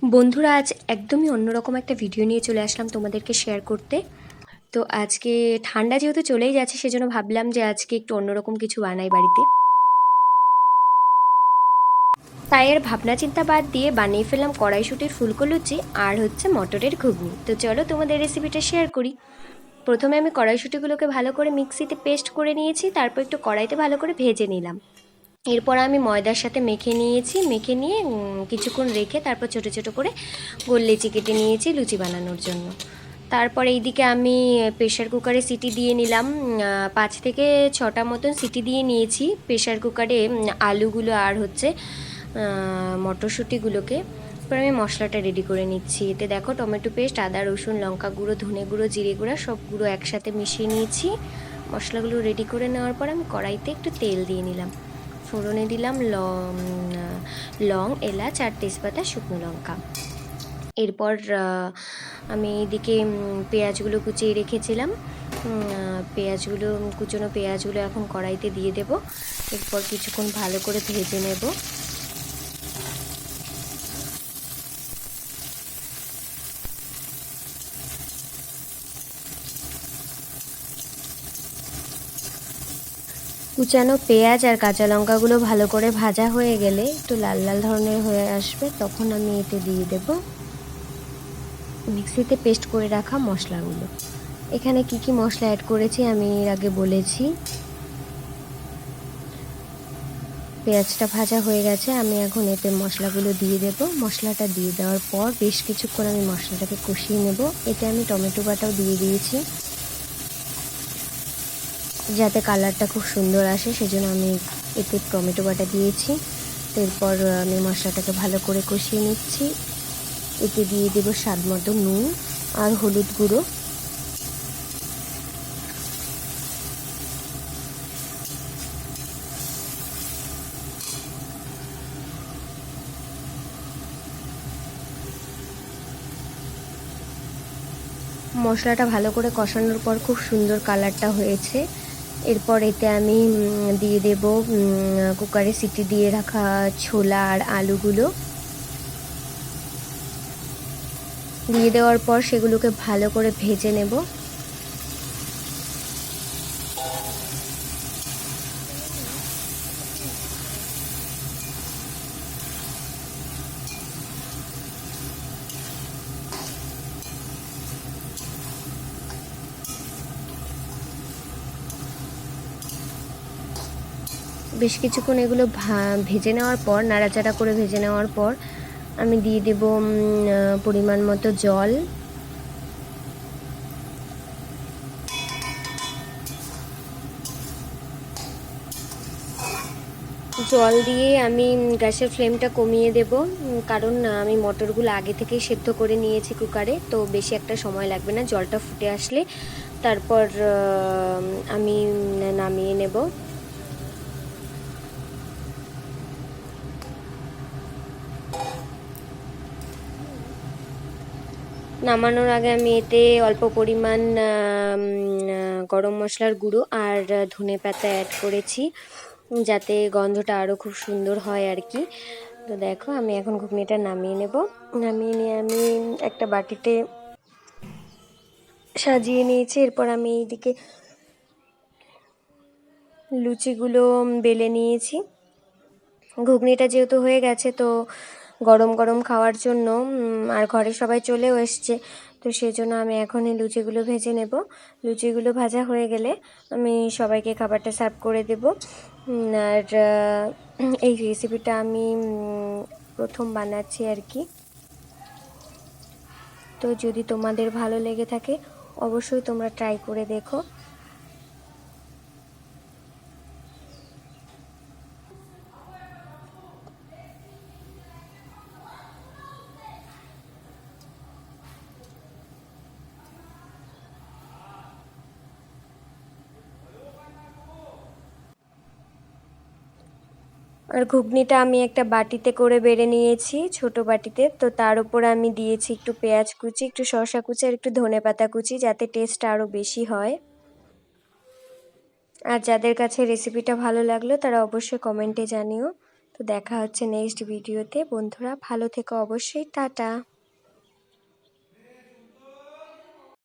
বন্ধুরা, আজ একদমই অন্যরকম একটা ভিডিও নিয়ে চলে আসলাম তোমাদেরকে শেয়ার করতে। তো আজকে ঠান্ডা যেহেতু চলেই যাচ্ছে, সেজন্য ভাবলাম যে আজকে একটু অন্যরকম কিছু বানাই বাড়িতে। তাই আর ভাবনা চিন্তা বাদ দিয়ে বানিয়ে ফেললাম কড়াইশুঁটির ফুলকো লুচি আর হচ্ছে মটরের ঘুগনি। তো চলো তোমাদের রেসিপিটা শেয়ার করি। প্রথমে আমি কড়াইশুঁটিগুলোকে ভালো করে মিক্সিতে পেস্ট করে নিয়েছি, তারপর একটু কড়াইতে ভালো করে ভেজে নিলাম। এরপর আমি ময়দার সাথে মেখে নিয়েছি, মেখে নিয়ে কিছুক্ষণ রেখে তারপর ছোটো ছোটো করে গোল লেচি কেটে নিয়েছি লুচি বানানোর জন্য। তারপর এইদিকে আমি প্রেশার কুকারে সিটি দিয়ে নিলাম, 5 থেকে 6টা মতন সিটি দিয়ে নিয়েছি প্রেশার কুকারে আলুগুলো আর হচ্ছে মটরশুঁটিগুলোকে। এরপর আমি মশলাটা রেডি করে নিচ্ছি। এতে দেখো টমেটো পেস্ট, আদা রসুন লঙ্কা গুঁড়ো ধনে গুঁড়ো জিরে গুঁড়ো সব গুঁড়ো একসাথে মিশিয়ে নিয়েছি। মশলাগুলো রেডি করে নেওয়ার পর আমি কড়াইতে একটু তেল দিয়ে নিলাম, ফোড়নে দিলাম লং এলাচ আর তেজপাতা শুকনো লঙ্কা। এরপর আমি এইদিকে পেঁয়াজগুলো কুচিয়ে রেখেছিলাম, কুচনো পেঁয়াজগুলো এখন কড়াইতে দিয়ে দেব। এরপর কিছুক্ষণ ভালো করে ভেজে নেব। কুচানো পেঁয়াজ আর কাঁচা লঙ্কাগুলো ভালো করে ভাজা হয়ে গেলে একটু লাল লাল ধরনের হয়ে আসবে, তখন আমি এতে দিয়ে দেব মিক্সিতে পেস্ট করে রাখা মশলাগুলো। এখানে কি কি মশলা অ্যাড করেছি আমি এর আগে বলেছি। পেঁয়াজটা ভাজা হয়ে গেছে, আমি এখন এতে মশলাগুলো দিয়ে দেব। মশলাটা দিয়ে দেওয়ার পর বেশ কিছুক্ষণ আমি মশলাটাকে কষিয়ে নেব। এতে আমি টমেটো বাটাও দিয়ে দিয়েছি, যাতে কালারটা খুব সুন্দর আসে, সেজন্য আমি এতে টমেটো বাটা দিয়েছি। এরপর আমি মশলাটাকে ভালো করে কষিয়ে নিচ্ছি। এতে দিয়ে দেব স্বাদ মতো নুন আর হলুদ গুঁড়ো। মশলাটা ভালো করে কষানোর পর খুব সুন্দর কালারটা হয়েছে। এরপর এতে আমি দিয়ে দেব কুকারে সিটি দিয়ে রাখা ছোলা আর আলুগুলো। দিয়ে দেওয়ার পর সেগুলোকে ভালো করে ভেজে নেব। বেশ কিছুক্ষণ এগুলো ভেজে নেওয়ার পর, নাড়াচাড়া করে ভেজে নেওয়ার পর আমি দিয়ে দেব পরিমাণ মতো জল। জল দিয়ে আমি গ্যাসের ফ্লেমটা কমিয়ে দেব, কারণ আমি মটরগুলো আগে থেকেই সেদ্ধ করে নিয়েছি কুকারে, তো বেশি একটা সময় লাগবে না। জলটা ফুটে আসলে তারপর আমি নামিয়ে নেব। নামানোর আগে আমি এতে অল্প পরিমাণ গরম মশলার গুঁড়ো আর ধনে পাতা অ্যাড করেছি, যাতে গন্ধটা আরও খুব সুন্দর হয় আর কি। তো দেখো আমি এখন ঘুগনিটা নামিয়ে নেব। নামিয়ে নিয়ে আমি একটা বাটিতে সাজিয়ে নিয়েছি। এরপর আমি এইদিকে লুচিগুলো বেলে নিয়েছি। ঘুগনিটা যেহেতু হয়ে গেছে, তো গরম গরম খাওয়ার জন্য আর ঘরে সবাই চলেও এসছে, তো সেই জন্য আমি এখন এই লুচিগুলো ভেজে নেব। লুচিগুলো ভাজা হয়ে গেলে আমি সবাইকে খাবারটা সার্ভ করে দেব। আর এই রেসিপিটা আমি প্রথম বানাচ্ছি আর কি। তো যদি তোমাদের ভালো লেগে থাকে অবশ্যই তোমরা ট্রাই করে দেখো। আর ঘুগনিটা আমি একটা বাটিতে করে বেড়ে নিয়েছি, ছোট বাটিতে। তো তার উপর আমি দিয়েছি একটু পেঁয়াজ কুচি, একটু শসা কুচি আর একটু ধনেপাতা কুচি, যাতে টেস্টটা আরও বেশি হয়। আর যাদের কাছে রেসিপিটা ভালো লাগলো তারা অবশ্যই কমেন্টে জানিও। তো দেখা হচ্ছে নেক্সট ভিডিওতে। বন্ধুরা ভালো থেকো অবশ্যই, টাটা।